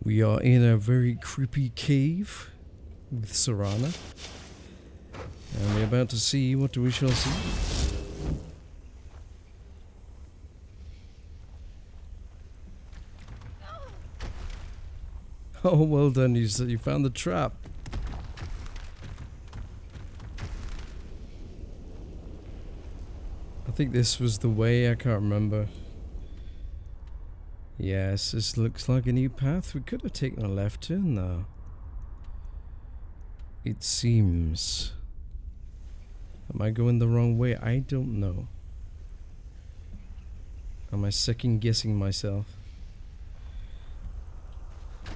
We are in a very creepy cave with Serana. And we're about to see what we shall see. Oh, well done, you found the trap. I think this was the way, I can't remember. Yes, this looks like a new path. We could have taken a left turn though. It seems. Am I going the wrong way? I don't know. Am I second guessing myself?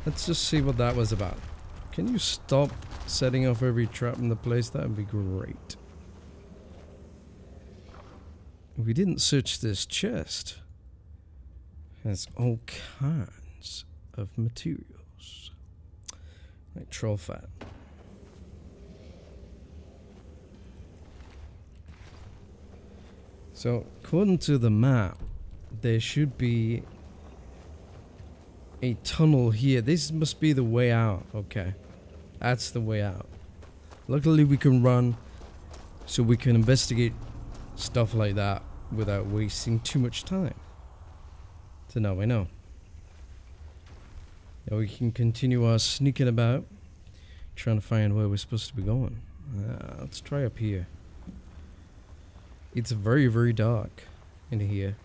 Let's just see what that was about. Can you stop setting off every trap in the place? That would be great. We didn't search this chest. It has all kinds of materials. Like troll fat. So, according to the map, there should be a tunnel here. This must be the way out. Okay. That's the way out. Luckily we can run, so we can investigate stuff like that without wasting too much time. So now we know. Now we can continue our sneaking about, trying to find where we're supposed to be going. Let's try up here. It's very, very dark in here.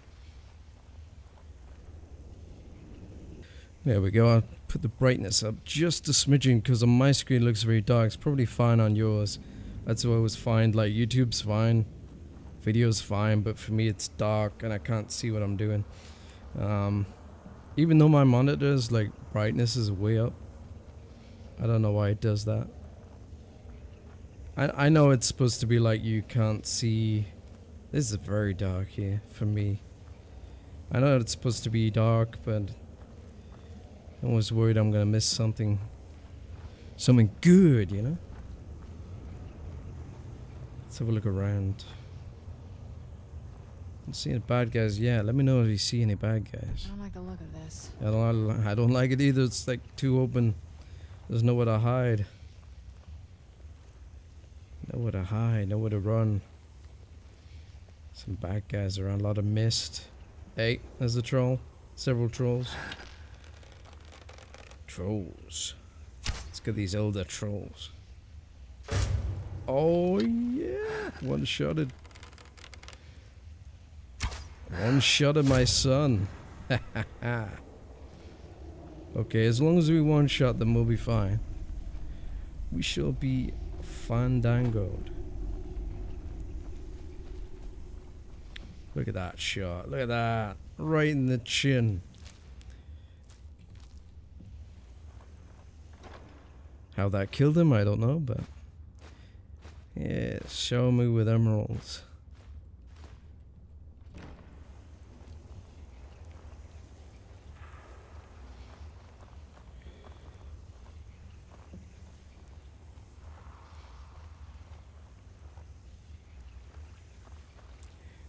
There we go. I'll put the brightness up just a smidgen because on my screen it looks very dark. It's probably fine on yours. That's what I always find. Like YouTube's fine, video's fine, but for me it's dark and I can't see what I'm doing. Even though my monitor's like brightness is way up, I don't know why it does that. I know it's supposed to be like you can't see. This is very dark here for me. I know it's supposed to be dark, but I'm always worried I'm gonna miss something good, you know? Let's have a look around. I'm seeing bad guys. Yeah, let me know if you see any bad guys. I don't like the look of this. I don't like it either. It's like too open. There's nowhere to hide. Nowhere to hide, nowhere to run. Some bad guys around, a lot of mist. Hey, there's a troll. Several trolls. Trolls. Let's get these older trolls. Oh yeah! One-shotted. One-shotted my son. Okay, as long as we one-shot them, we'll be fine. We shall be fandangoed. Look at that shot. Look at that. Right in the chin. How that killed him, I don't know, but yeah, show me with emeralds.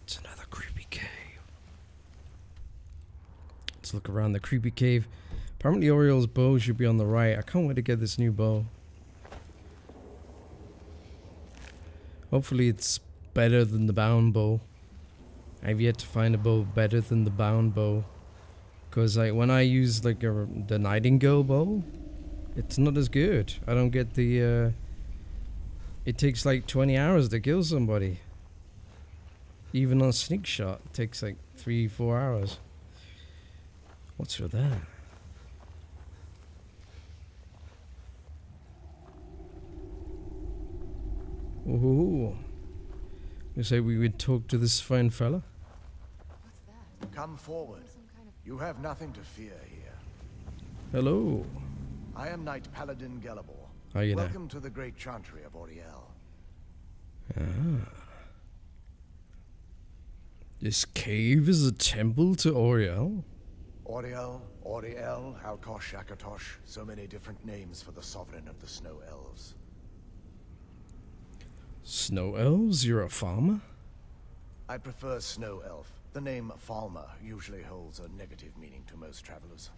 It's another creepy cave. Let's look around the creepy cave. Apparently Oriel's bow should be on the right. I can't wait to get this new bow. Hopefully it's better than the bound bow. I've yet to find a bow better than the bound bow. Because like when I use like the nightingale bow, it's not as good. I don't get the it takes like 20 hours to kill somebody. Even on a sneak shot, it takes like 3-4 hours. What's with that? Ooh. You say we would talk to this fine fella? What's that? Come forward. You have nothing to fear here. Hello. I am Knight Paladin Gelabor. How you there? Welcome to the great chantry of Oriel. Ah. This cave is a temple to Oriel? Oriel, Oriel, Alkosh, Akatosh, so many different names for the sovereign of the snow elves. Snow elves? You're a farmer? I prefer snow elf. The name Falmer usually holds a negative meaning to most travelers.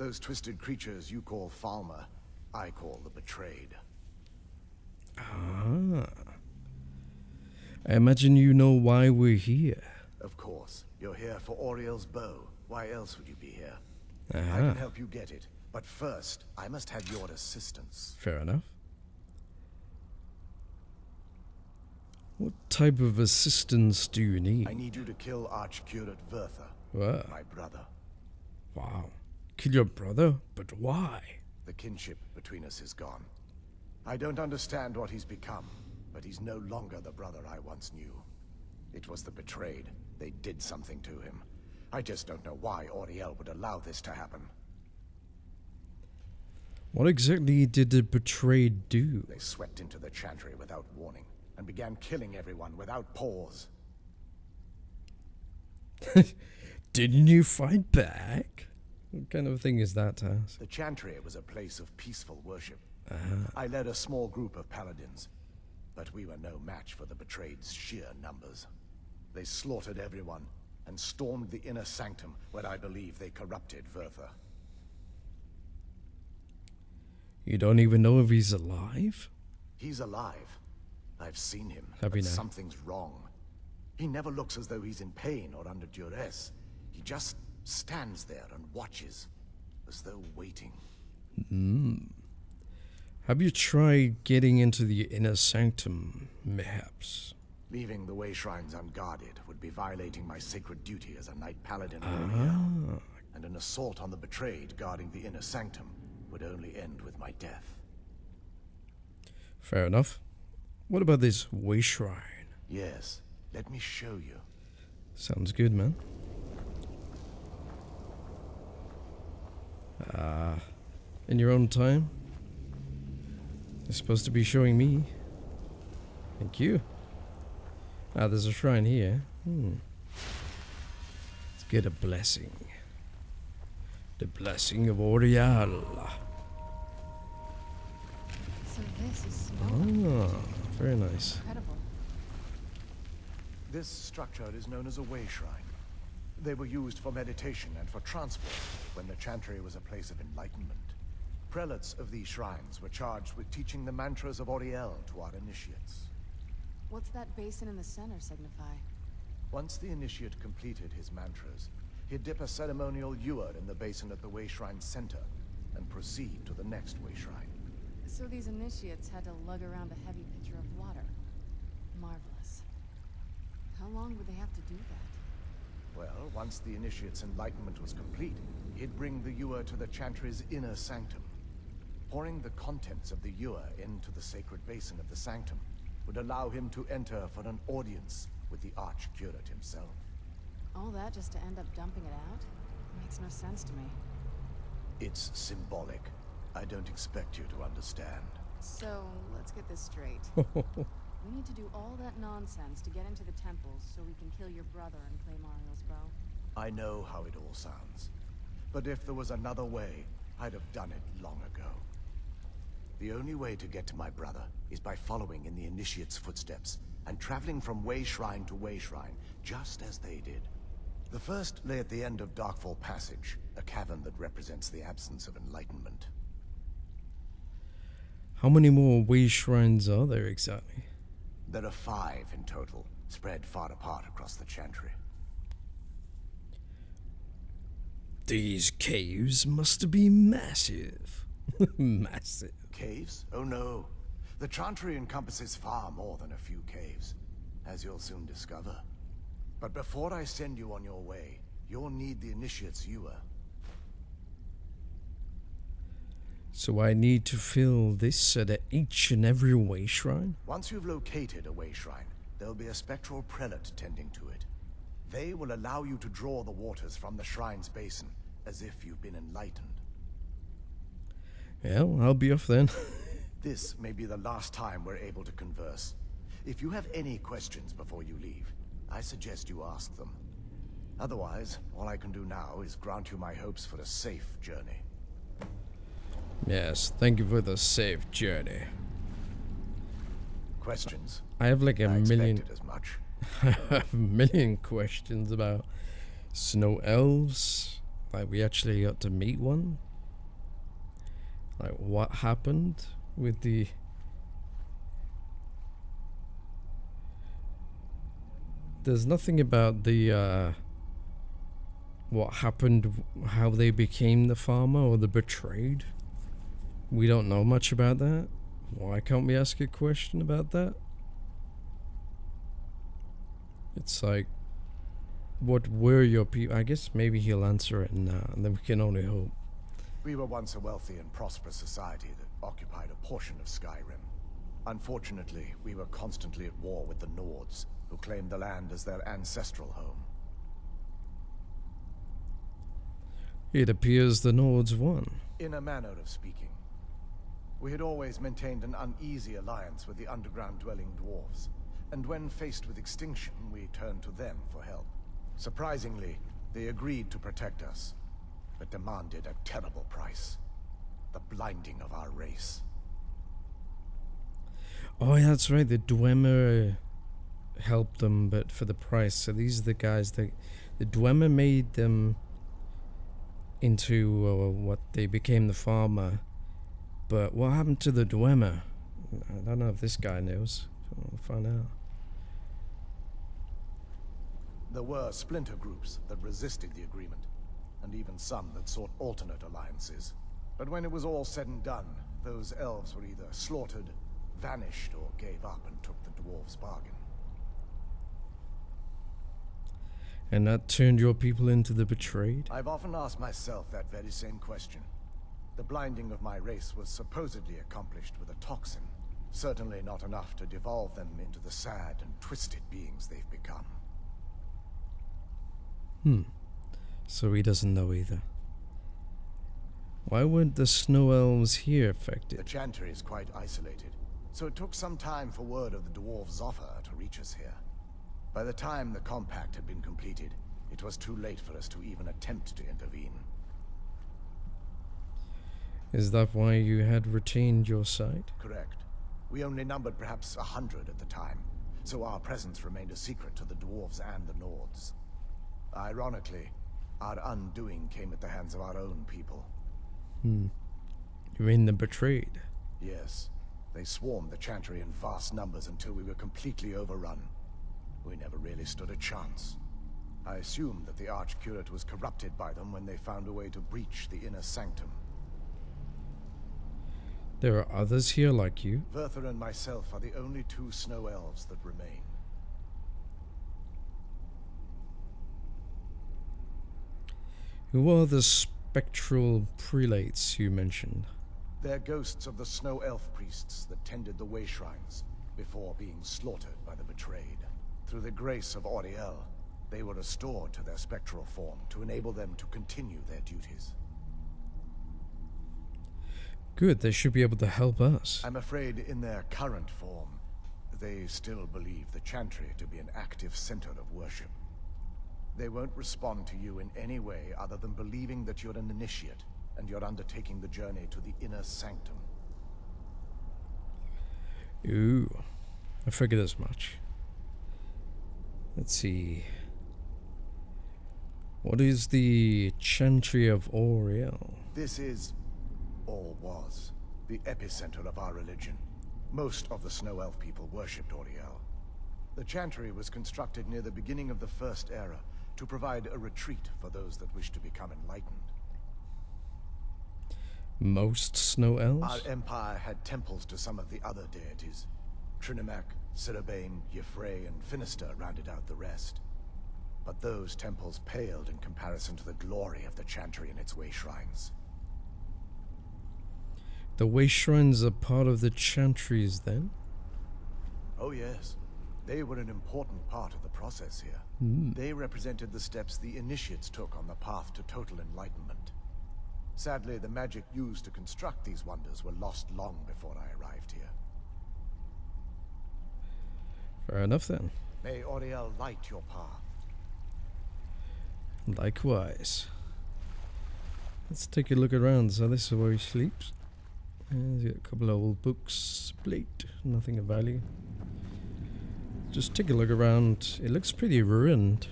Those twisted creatures you call Falmer, I call the Betrayed. Ah. I imagine you know why we're here. Of course. You're here for Auriel's bow. Why else would you be here? I Ah. can help you get it. But first, I must have your assistance. Fair enough. What type of assistance do you need? I need you to kill Arch-Curate Vertha, What? my brother. Wow. Kill your brother? But why? The kinship between us is gone. I don't understand what he's become, but he's no longer the brother I once knew. It was the Betrayed. They did something to him. I just don't know why Auriel would allow this to happen. What exactly did the Betrayed do? They swept into the Chantry without warning, and began killing everyone without pause. Didn't you fight back? What kind of thing is that, Taz? The Chantry was a place of peaceful worship. Ah. I led a small group of paladins, but we were no match for the Betrayed's sheer numbers. They slaughtered everyone, and stormed the inner sanctum, where I believe they corrupted Vertha. You don't even know if he's alive? He's alive. I've seen him, Happy but now. something's wrong. He never looks as though he's in pain or under duress. He just stands there and watches, as though waiting. Have you tried getting into the inner sanctum, mayhaps? Leaving the way shrines unguarded would be violating my sacred duty as a knight paladin, Ah. and an assault on the Betrayed guarding the inner sanctum would only end with my death. Fair enough. What about this way shrine? Yes, let me show you. Sounds good, man. In your own time? You're supposed to be showing me. Thank you. Ah, there's a shrine here. Let's get a blessing. The blessing of Auriel. So this is snow. Ah, very nice. Incredible. This structure is known as a way shrine. They were used for meditation and for transport when the Chantry was a place of enlightenment. Prelates of these shrines were charged with teaching the mantras of Auriel to our initiates. What's that basin in the center signify? Once the initiate completed his mantras, he'd dip a ceremonial ewer in the basin at the way shrine's center and proceed to the next way shrine. So these initiates had to lug around a heavy pitcher of water. Marvelous. How long would they have to do that? Well, once the initiate's enlightenment was complete, he'd bring the ewer to the Chantry's inner sanctum. Pouring the contents of the ewer into the sacred basin of the sanctum would allow him to enter for an audience with the Arch-Curate himself. All that just to end up dumping it out? Makes no sense to me. It's symbolic. I don't expect you to understand. So, let's get this straight. We need to do all that nonsense to get into the temples so we can kill your brother and claim Ariel's bow. I know how it all sounds. But if there was another way, I'd have done it long ago. The only way to get to my brother is by following in the Initiate's footsteps and traveling from way shrine to way shrine, just as they did. The first lay at the end of Darkfall Passage, a cavern that represents the absence of enlightenment. How many more way shrines are there exactly? There are 5 in total, spread far apart across the Chantry. These caves must be massive. Massive. Caves? Oh no. The Chantry encompasses far more than a few caves, as you'll soon discover. But before I send you on your way, you'll need the Initiate's ewer. So I need to fill this at each and every way shrine? Once you've located a way shrine, there'll be a spectral prelate tending to it. They will allow you to draw the waters from the shrine's basin, as if you've been enlightened. Well, I'll be off then. This may be the last time we're able to converse. If you have any questions before you leave, I suggest you ask them. Otherwise, all I can do now is grant you my hopes for a safe journey. Yes, thank you for the safe journey. Questions? I have like a I million... expected as much. I have a million questions about snow elves. Like, we actually got to meet one. Like, what happened with the... There's nothing about the, what happened, how they became the farmer or the betrayed. We don't know much about that. Why can't we ask a question about that? It's like, what were your people? I guess maybe he'll answer it now, and then we can only hope. We were once a wealthy and prosperous society that occupied a portion of Skyrim. Unfortunately, we were constantly at war with the Nords, who claimed the land as their ancestral home. It appears the Nords won. In a manner of speaking. We had always maintained an uneasy alliance with the underground-dwelling dwarves, and when faced with extinction, we turned to them for help. Surprisingly, they agreed to protect us, but demanded a terrible price. The blinding of our race. Oh, yeah, that's right. The Dwemer helped them, but for the price. So these are the guys that... The Dwemer made them into what they became the farmer. But what happened to the Dwemer? I don't know if this guy knows. We'll find out. There were splinter groups that resisted the agreement, and even some that sought alternate alliances. But when it was all said and done, those elves were either slaughtered, vanished, or gave up and took the dwarves' bargain. And that turned your people into the betrayed? I've often asked myself that very same question. The blinding of my race was supposedly accomplished with a toxin. Certainly not enough to devolve them into the sad and twisted beings they've become. So he doesn't know either. Why weren't the snow elves here affected? The Chantry is quite isolated, so it took some time for word of the dwarves' offer to reach us here. By the time the compact had been completed, it was too late for us to even attempt to intervene. Is that why you had retained your side? Correct. We only numbered perhaps 100 at the time, so our presence remained a secret to the dwarves and the Nords. Ironically, our undoing came at the hands of our own people. You mean the betrayed? Yes. They swarmed the Chantry in vast numbers until we were completely overrun. We never really stood a chance. I assumed that the Archcurate was corrupted by them when they found a way to breach the inner sanctum. There are others here like you? Verther and myself are the only two snow elves that remain. Who are the spectral prelates you mentioned? They're ghosts of the snow elf priests that tended the way shrines before being slaughtered by the betrayed. Through the grace of A.L.C, they were restored to their spectral form to enable them to continue their duties. Good, they should be able to help us. I'm afraid in their current form, they still believe the Chantry to be an active center of worship. They won't respond to you in any way other than believing that you're an initiate and you're undertaking the journey to the inner sanctum. Ooh, I figured as much. Let's see. What is the Chantry of A.L.C? This is, or was, the epicenter of our religion. Most of the Snow Elf people worshipped A.L.C. The Chantry was constructed near the beginning of the First Era to provide a retreat for those that wish to become enlightened. Most snow elves? Our empire had temples to some of the other deities. Trinimac, Sirabane, Yefrey, and Finister rounded out the rest. But those temples paled in comparison to the glory of the Chantry and its way shrines. The way shrines are part of the Chantries then? Oh yes. They were an important part of the process here. They represented the steps the initiates took on the path to total enlightenment. Sadly, the magic used to construct these wonders were lost long before I arrived here. Fair enough then. May A.L.C light your path. Likewise. Let's take a look around. So this is where he sleeps. There's a couple of old books. Plate. Nothing of value. Just take a look around. It looks pretty ruined.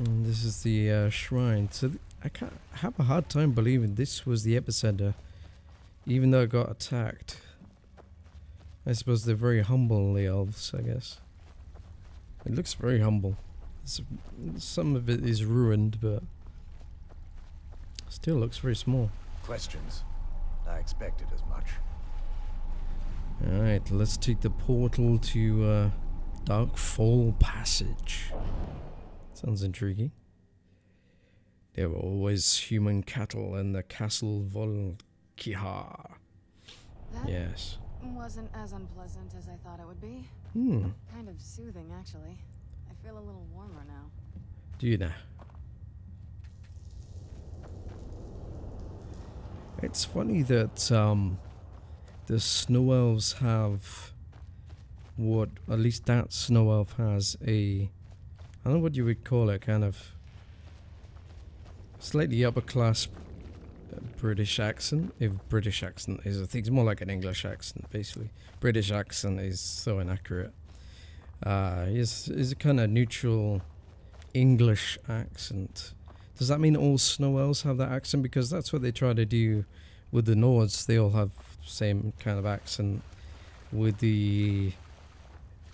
And this is the shrine. So I can't have a hard time believing this was the epicenter, even though it got attacked. I suppose they're very humble, the elves, I guess. It looks very humble. Some of it is ruined, but still looks very small. Questions? I expected as much. Alright, let's take the portal to Darkfall Passage. Sounds intriguing. There were always human cattle in the Castle Volkihar. That Yes. wasn't as unpleasant as I thought it would be. Kind of soothing, actually. I feel a little warmer now. Do you know? It's funny that the snow elves have what, at least that snow elf has a, I don't know what you would call it, kind of slightly upper class British accent. If British accent is a thing, it's more like an English accent basically. British accent is so inaccurate. Is a kind of neutral English accent. Does that mean all snow elves have that accent? Because that's what they try to do with the Nords. They all have the same kind of accent. With the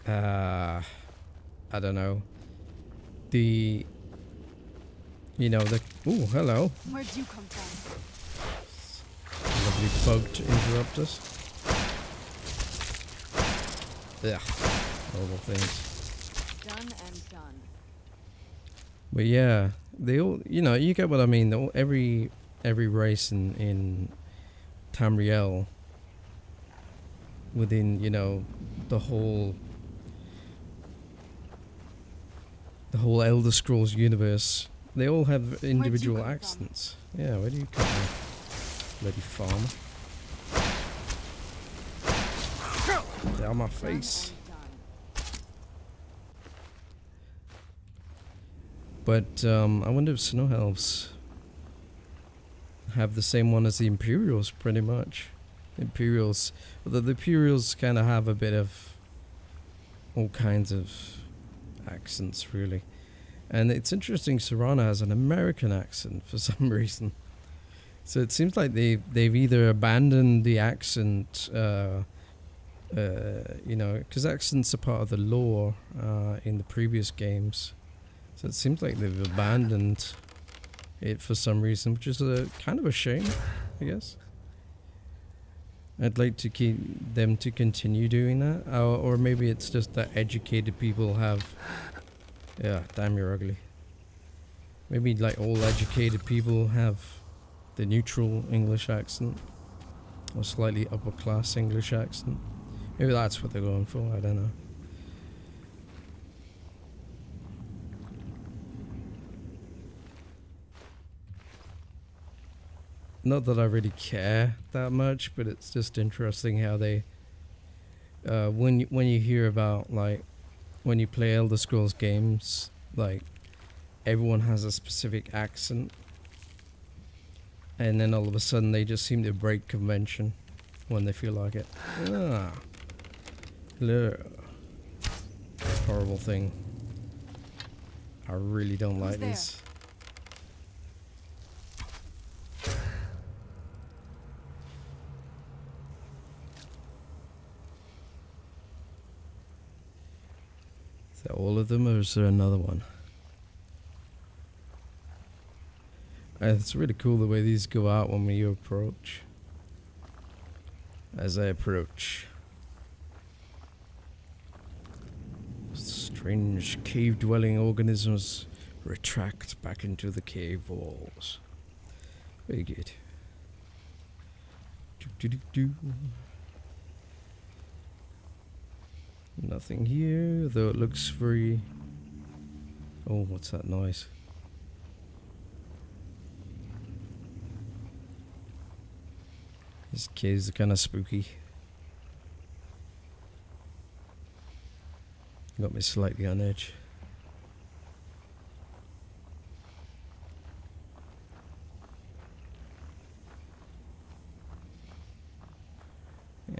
I don't know, the, you know, the, ooh, hello. Where'd you come from? Lovely bug to interrupt us. Yeah, horrible things. Done and done. But yeah, they all, you know, you get what I mean. Every race in Tamriel, within, you know, the whole Elder Scrolls universe, they all have individual accents. Yeah, where do you come from? Bloody farmer. Get out my face. But I wonder if snow elves have the same one as the Imperials, pretty much. Imperials, although the Imperials kind of have a bit of all kinds of accents, really. And it's interesting, Serana has an American accent for some reason. So it seems like they've either abandoned the accent, you know, because accents are part of the lore in the previous games. So it seems like they've abandoned it for some reason, which is a kind of a shame, I guess. I'd like to keep them to continue doing that, or maybe it's just that educated people have. Yeah, damn, you're ugly. Maybe like all educated people have the neutral English accent, or slightly upper class English accent. Maybe that's what they're going for. I don't know. Not that I really care that much, but it's just interesting how they, when you hear about, like, when you play Elder Scrolls games, like, everyone has a specific accent, and then all of a sudden they just seem to break convention when they feel like it. Ah, hello. Horrible thing. I really don't like these. Is that all of them, or is there another one? It's really cool the way these go out when you approach. As I approach. Strange cave-dwelling organisms retract back into the cave walls. Very good. Do. Nothing here, though it looks very... Oh, what's that noise? These caves are kind of spooky. Got me slightly on edge.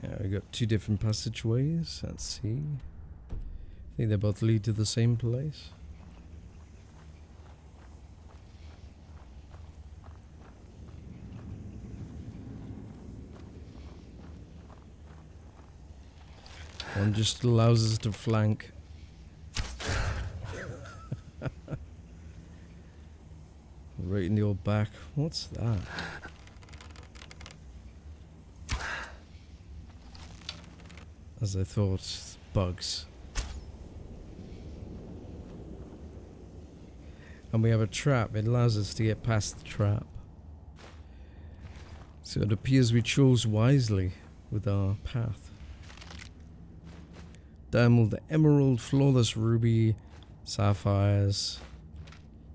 Yeah, we got two different passageways. Let's see. I think they both lead to the same place. and just allows us to flank. Right in the old back. What's that? As I thought, bugs. And we have a trap. It allows us to get past the trap. So it appears we chose wisely with our path. Diamond, emerald, flawless ruby, sapphires.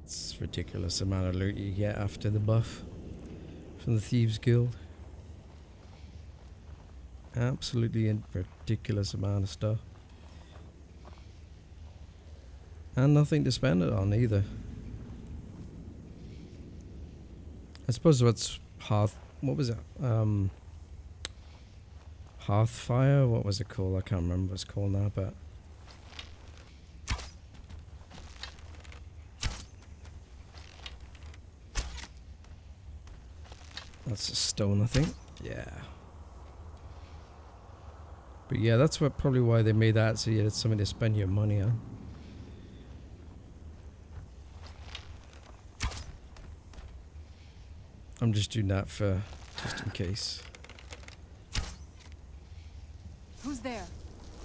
It's a ridiculous amount of loot you get after the buff from the Thieves Guild. Absolutely a ridiculous amount of stuff. And nothing to spend it on either. I suppose what's what was it? Hearthfire? What was it called? I can't remember what it's called now, but that's a stone, I think. Yeah. But yeah, that's what probably why they made that, so you had something to spend your money on. I'm just doing that for just in case. Who's there?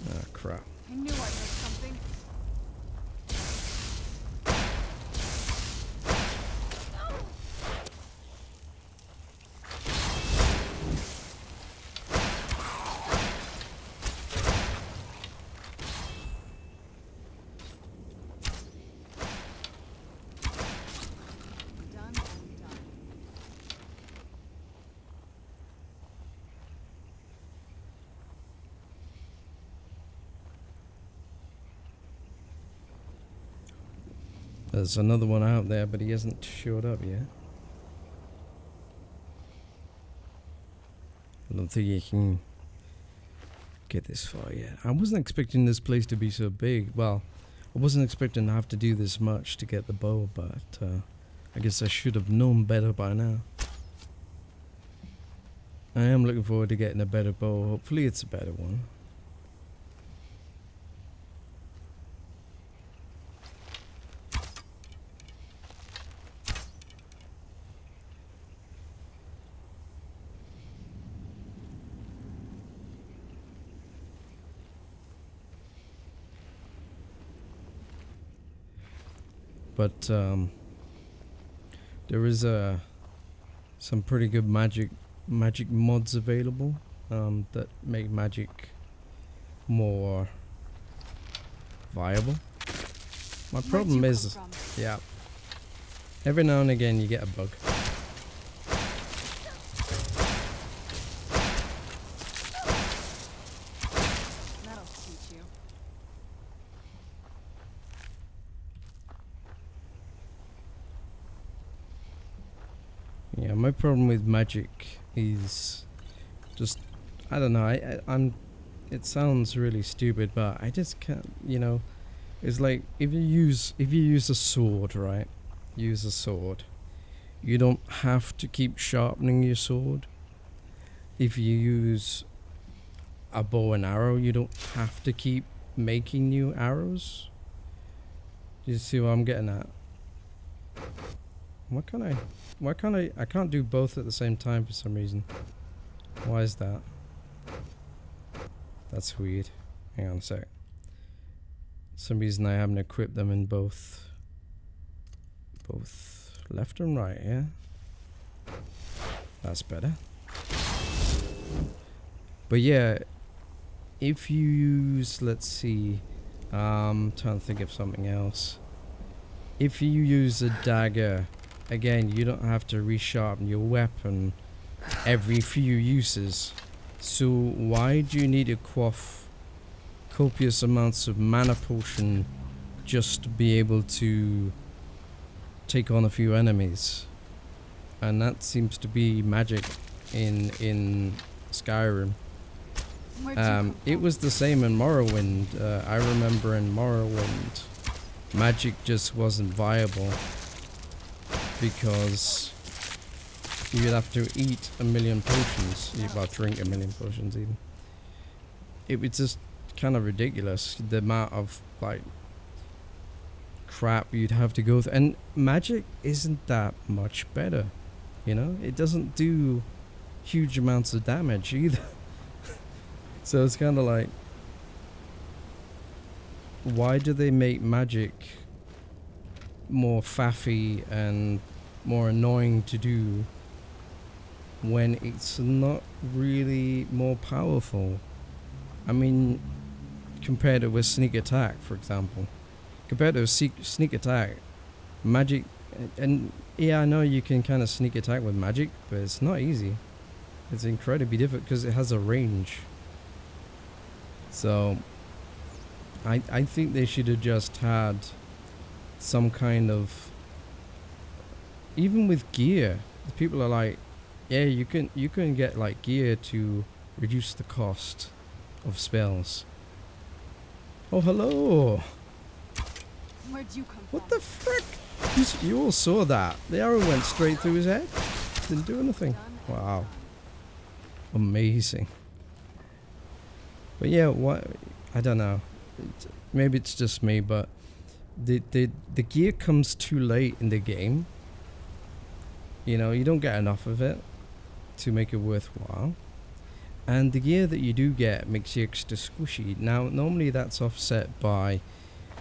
Ah, crap. I knew I heard something. There's another one out there, but he hasn't showed up yet. I don't think you can get this far yet. I wasn't expecting this place to be so big. Well, I wasn't expecting to have to do this much to get the bow, but I guess I should have known better by now. I am looking forward to getting a better bow. Hopefully it's a better one. But there is some pretty good magic mods available that make magic more viable. My problem is, yeah, every now and again you get a bug. That'll teach you. Yeah, my problem with magic is just, I don't know, I'm it sounds really stupid, but I just can't, you know, it's like if you use a sword, right? Use a sword. You don't have to keep sharpening your sword. If you use a bow and arrow, you don't have to keep making new arrows. Do you see what I'm getting at? Why can't I can't do both at the same time for some reason. Why is that? That's weird. Hang on a sec. For some reason I haven't equipped them in both left and right, yeah? That's better. But yeah, if you use, let's see, trying to think of something else. If you use a dagger, again, you don't have to resharpen your weapon every few uses. So why do you need to quaff copious amounts of mana potion just to be able to take on a few enemies? And that seems to be magic in Skyrim. It was the same in Morrowind. I remember in Morrowind, magic just wasn't viable because you'd have to eat 1,000,000 potions. Well, drink 1,000,000 potions even. It was just kind of ridiculous, the amount of like crap you'd have to go through. And magic isn't that much better, you know? It doesn't do huge amounts of damage either. So it's kind of like, why do they make magic more faffy and more annoying to do when it's not really more powerful? I mean, compared to with sneak attack, for example. Compared to a sneak attack, magic, and yeah, I know you can kind of sneak attack with magic, but it's not easy. It's incredibly difficult because it has a range. So I think they should have just had some kind of, even with gear, people are like, yeah, you can get like gear to reduce the cost of spells. Oh, hello. Where'd you come What from? the frick? You all saw that. The arrow went straight through his head. Didn't do anything. Wow. Amazing. But yeah, what? I don't know. Maybe it's just me, but the gear comes too late in the game. You know, you don't get enough of it to make it worthwhile. And the gear that you do get makes you extra squishy. Now, normally that's offset by,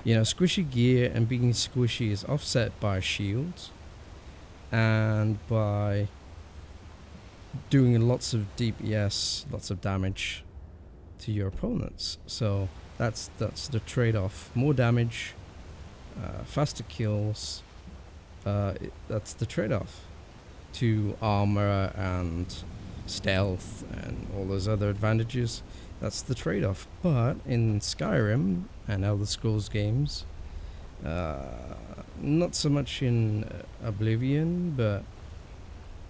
you know, squishy gear, and being squishy is offset by shields and by doing lots of DPS, lots of damage to your opponents. So that's the trade-off. More damage, faster kills. That's the trade-off to armor and stealth and all those other advantages. That's the trade-off. But in Skyrim and Elder Scrolls games, not so much in Oblivion, but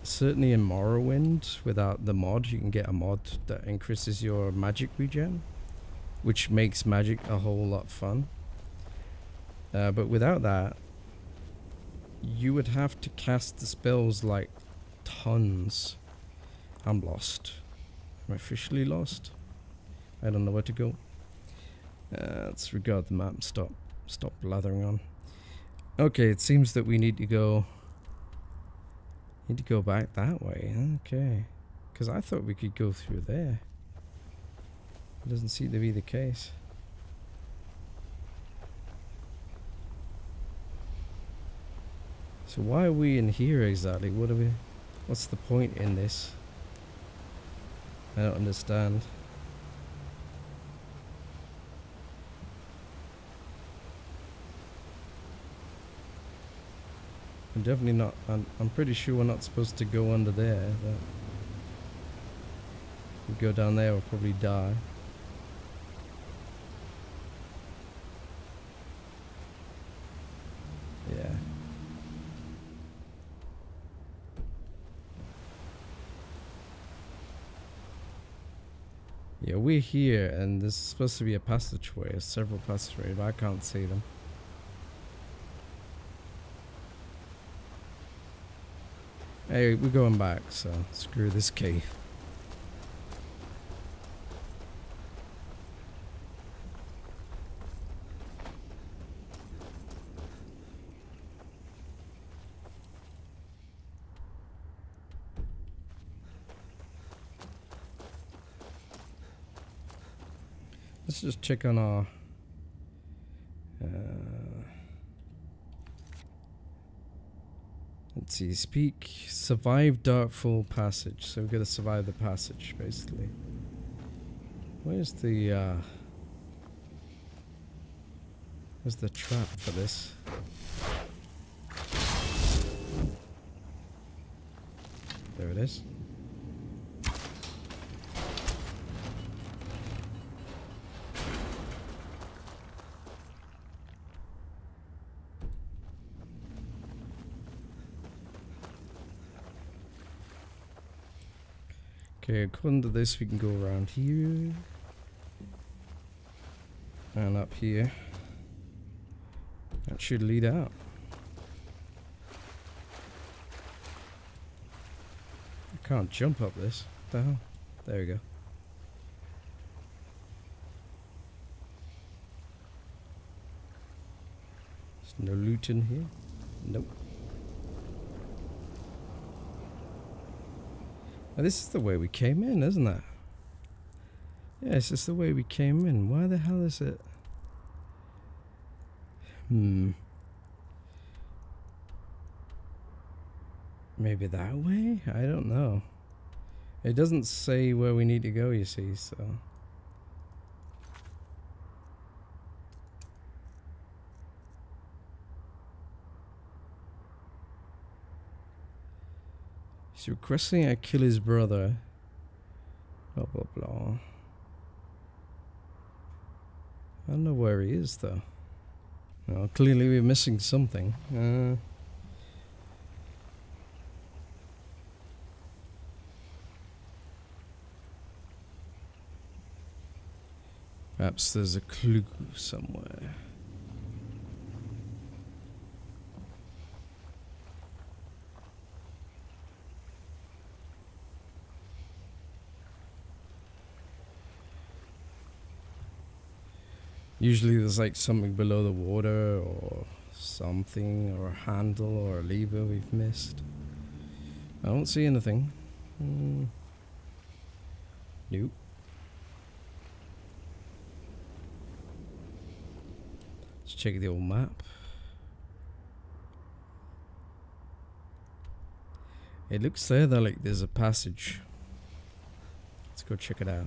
certainly in Morrowind, without the mod, you can get a mod that increases your magic regen, which makes magic a whole lot fun. But without that, you would have to cast the spells like tons. I'm lost. I'm officially lost. I don't know where to go. Let's regard the map and stop blathering on. Okay, it seems that we need to go back that way. Okay, because I thought we could go through there. It doesn't seem to be the case. So why are we in here exactly? What's the point in this? I don't understand. I'm definitely not. I'm pretty sure we're not supposed to go under there. But if we go down there, we'll probably die. Yeah. Yeah, we're here, and there's supposed to be a passageway, several passageways, but I can't see them. Hey, we're going back, so screw this cave. Let's just check on our let's see, survive Darkfall Passage. So we've got to survive the passage, basically. Where's the trap for this? There it is. Okay, according to this, we can go around here and up here. That should lead out. I can't jump up this. What the hell? There we go. No loot in here? Nope. Oh, this is the way we came in, isn't it? Yeah, it's just the way we came in. Why the hell is it? Maybe that way? I don't know. It doesn't say where we need to go, you see, so... He's requesting I kill his brother. Blah, blah, blah. I don't know where he is, though. Well, clearly we're missing something. Perhaps there's a clue somewhere. Usually there's like something below the water or something, or a handle or a lever we've missed. I don't see anything. Nope. Let's check the old map. It looks there that like there's a passage. Let's go check it out.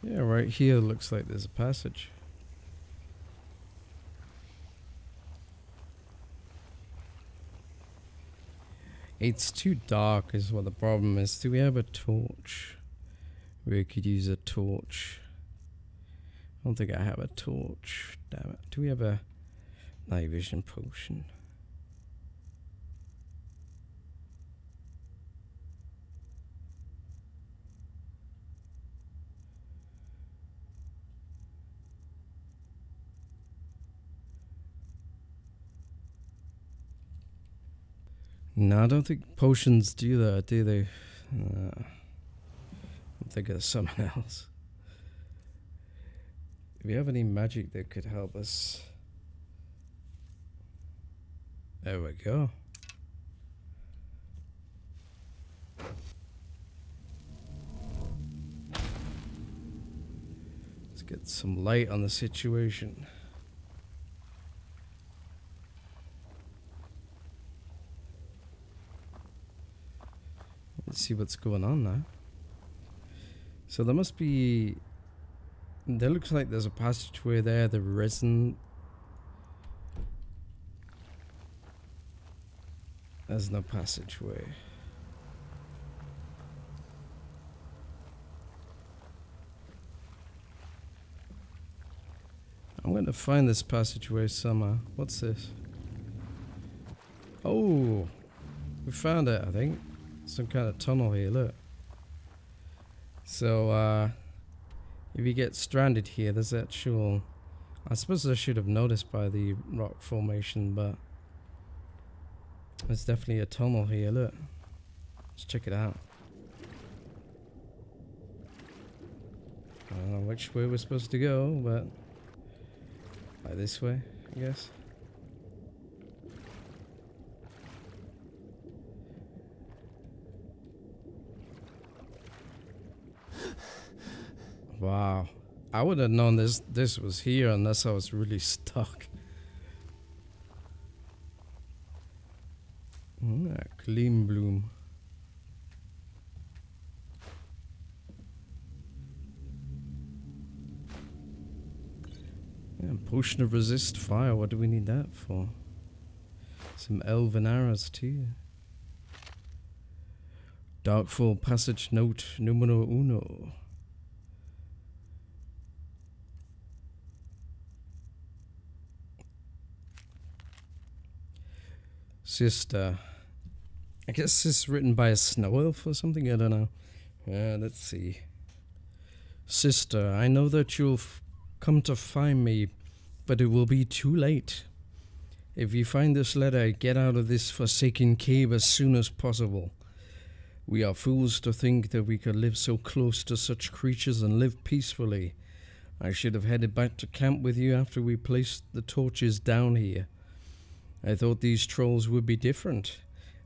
Yeah, right here looks like there's a passage. It's too dark is what the problem is. Do we have a torch? We could use a torch. I don't think I have a torch. Damn it. Do we have a night vision potion? No, I don't think potions do that, do they? I'm thinking of something else. Do we have any magic that could help us? There we go. Let's get some light on the situation. Let's see what's going on now. So there must be... There looks like there's a passageway there. The resin... There's no passageway. I'm going to find this passageway somehow. What's this? Oh! We found it, I think. Some kind of tunnel here, look. So, if you get stranded here, there's actual... I suppose I should have noticed by the rock formation, but... There's definitely a tunnel here, look. Let's check it out. I don't know which way we're supposed to go, but... Like this way, I guess. Wow, I would have known this was here unless I was really stuck. Clean bloom. Yeah, potion of resist fire. What do we need that for? Some elven arrows too. Darkfall passage note numero uno. Sister, I guess it's written by a snow elf or something, I don't know. Let's see. Sister, I know that you'll come to find me, but it will be too late. If you find this letter, get out of this forsaken cave as soon as possible. We are fools to think that we could live so close to such creatures and live peacefully. I should have headed back to camp with you after we placed the torches down here. I thought these trolls would be different,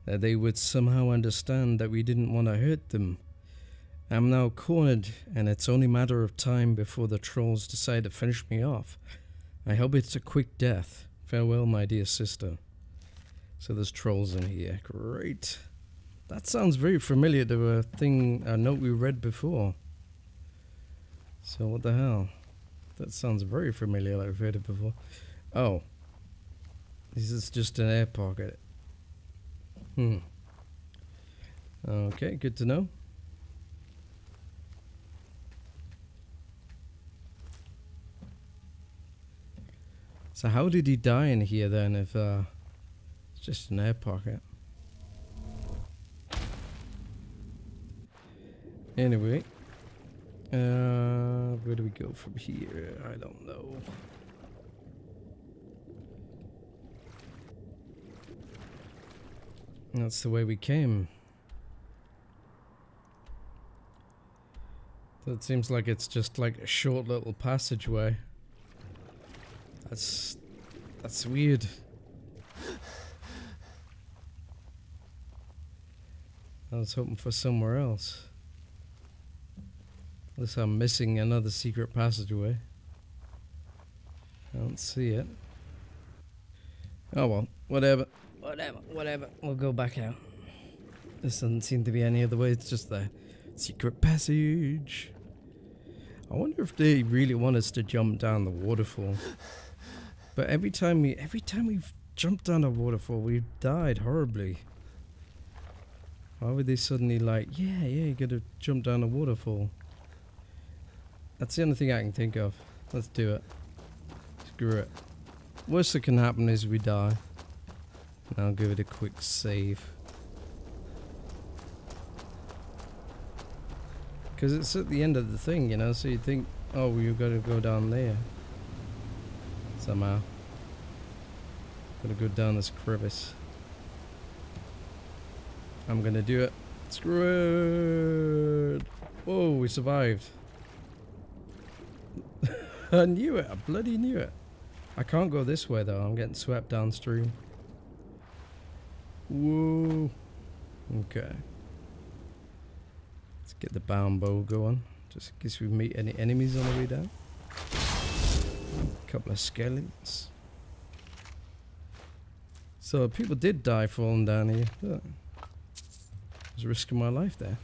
that they would somehow understand that we didn't want to hurt them. I'm now cornered, and it's only a matter of time before the trolls decide to finish me off. I hope it's a quick death. Farewell, my dear sister. So there's trolls in here. Great. That sounds very familiar to a note we read before. So what the hell? That sounds very familiar, like we've heard it before. Oh. This is just an air pocket. Okay, good to know. So how did he die in here then if it's just an air pocket? Anyway. Where do we go from here? I don't know. That's the way we came. So it seems like it's just like a short little passageway. That's weird. I was hoping for somewhere else. Unless I'm missing another secret passageway. I don't see it. Oh well, whatever. Whatever. We'll go back out. This doesn't seem to be any other way, it's just the secret passage. I wonder if they really want us to jump down the waterfall. But every time we've jumped down a waterfall, we've died horribly. Why would they suddenly like, yeah, you gotta jump down a waterfall? That's the only thing I can think of. Let's do it. Screw it. Worst that can happen is we die. And I'll give it a quick save. Because it's at the end of the thing, you know, so you think, oh, we've got to go down there. Somehow. Gotta go down this crevice. I'm gonna do it. Screw it! Whoa, we survived. I knew it, I bloody knew it. I can't go this way though, I'm getting swept downstream. Whoa. Okay. Let's get the bound bow going. Just in case we meet any enemies on the way down. A couple of skeletons. So people did die falling down here. Look. I was risking my life there.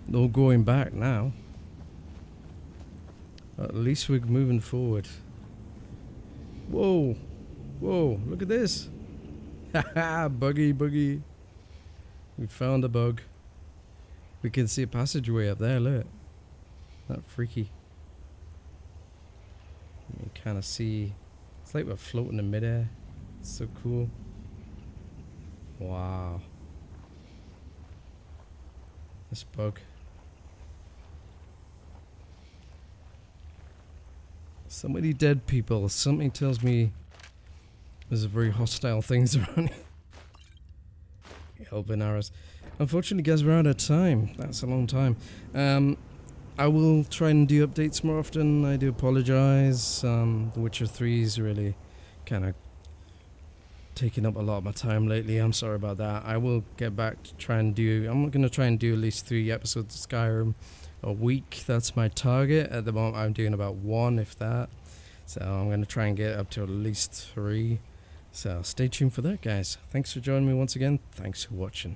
No going back now. At least we're moving forward. Whoa. Whoa, look at this. Haha, buggy. We found a bug. We can see a passageway up there, look. That freaky. You kind of see, it's like we're floating in midair. It's so cool. Wow. This bug. So many dead people. Something tells me there's very hostile things around here. Elven arrows. Unfortunately, guys, we're out of time. That's a long time. I will try and do updates more often. I do apologize. The Witcher 3 is really kind of taking up a lot of my time lately. I'm sorry about that. I will get back to try and do... I'm going to try and do at least 3 episodes of Skyrim a week. That's my target. At the moment, I'm doing about 1, if that. So I'm going to try and get up to at least 3. So stay tuned for that, guys. Thanks for joining me once again. Thanks for watching.